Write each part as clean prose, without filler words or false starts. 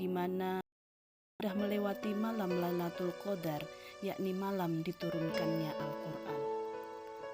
di mana sudah melewati malam Lailatul Qadar, yakni malam diturunkannya Al-Quran.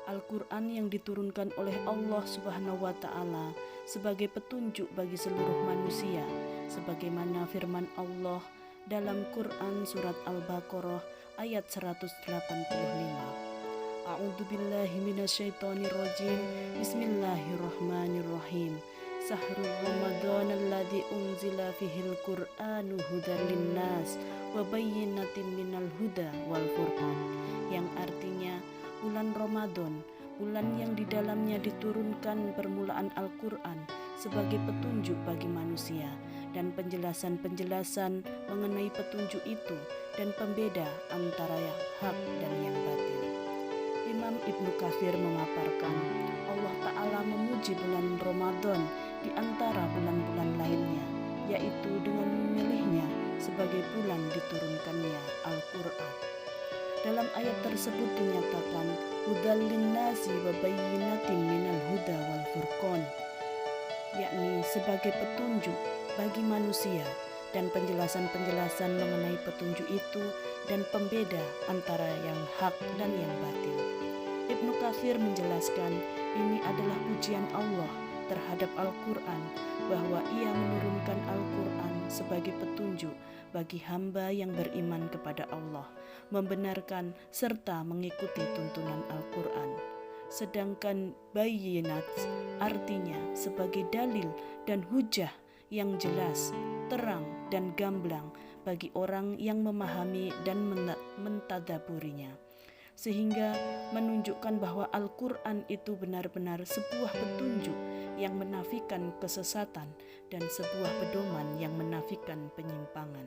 Al-Quran yang diturunkan oleh Allah Subhanahu wa Ta'ala sebagai petunjuk bagi seluruh manusia, sebagaimana firman Allah dalam Quran surat Al-Baqarah ayat 185. A'udzubillahi minasyaitonirrajim. Bismillahirrahmanirrahim. Sahrul Ramadan alladzi unzila fihil Qur'anu hudan linnas wa bayyinatin minal huda wal furqan, yang artinya bulan Ramadan, bulan yang di dalamnya diturunkan permulaan Al-Quran sebagai petunjuk bagi manusia dan penjelasan-penjelasan mengenai petunjuk itu dan pembeda antara yang hak dan yang batil. Imam Ibnu Katsir memaparkan, Allah Ta'ala memuji bulan Ramadan di antara bulan-bulan lainnya, yaitu dengan memilihnya sebagai bulan diturunkannya Al-Quran. Dalam ayat tersebut dinyatakan hudal linnasi wa bayyinatin minal huda wal furqan, yakni sebagai petunjuk bagi manusia dan penjelasan-penjelasan mengenai petunjuk itu dan pembeda antara yang hak dan yang batil. Ibnu Katsir menjelaskan ini adalah pujian Allah terhadap Al-Quran, bahwa ia menurunkan Al-Quran sebagai petunjuk bagi hamba yang beriman kepada Allah, membenarkan serta mengikuti tuntunan Al-Quran. Sedangkan bayyinat artinya sebagai dalil dan hujah yang jelas, terang dan gamblang bagi orang yang memahami dan mentadaburinya, sehingga menunjukkan bahwa Al-Quran itu benar-benar sebuah petunjuk yang menafikan kesesatan dan sebuah pedoman yang menafikan penyimpangan.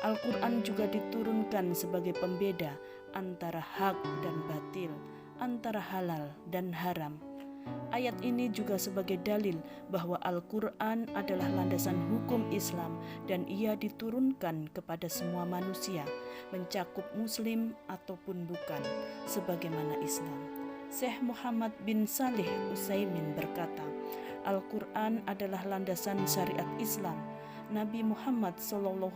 Al-Quran juga diturunkan sebagai pembeda antara hak dan batil, antara halal dan haram. Ayat ini juga sebagai dalil bahwa Al-Quran adalah landasan hukum Islam dan ia diturunkan kepada semua manusia, mencakup muslim ataupun bukan, sebagaimana Islam. Syekh Muhammad bin Salih Utsaimin berkata, Al-Quran adalah landasan syariat Islam. Nabi Muhammad SAW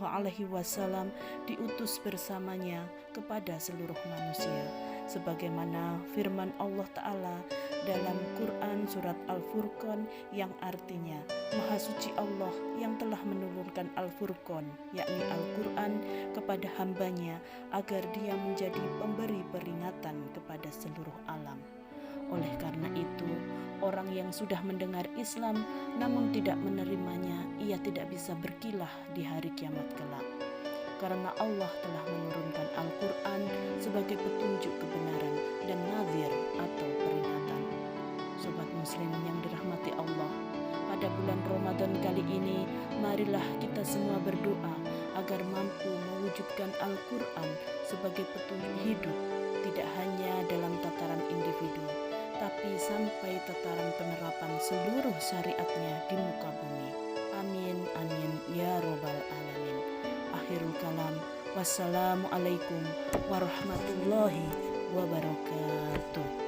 diutus bersamanya kepada seluruh manusia, sebagaimana firman Allah Ta'ala dalam Quran surat Al-Furqan yang artinya Maha Suci Allah yang telah menurunkan Al-Furqan, yakni Al-Quran, kepada hambanya agar dia menjadi pemberi peringatan kepada seluruh alam. Oleh karena itu, orang yang sudah mendengar Islam namun tidak menerimanya, ia tidak bisa berkilah di hari kiamat kelak. Karena Allah telah menurunkan Al-Quran sebagai petunjuk kebenaran dan nadhir atau peringatan. Sobat muslim yang dirahmati Allah, pada bulan Ramadan kali ini, marilah kita semua berdoa agar mampu mewujudkan Al-Quran sebagai petunjuk hidup, tidak hanya dalam tataran individu, tapi sampai tataran penerapan seluruh syariatnya di muka bumi. Amin, amin, ya robbal alamin. Akhirul kalam, wassalamualaikum warahmatullahi wabarakatuh.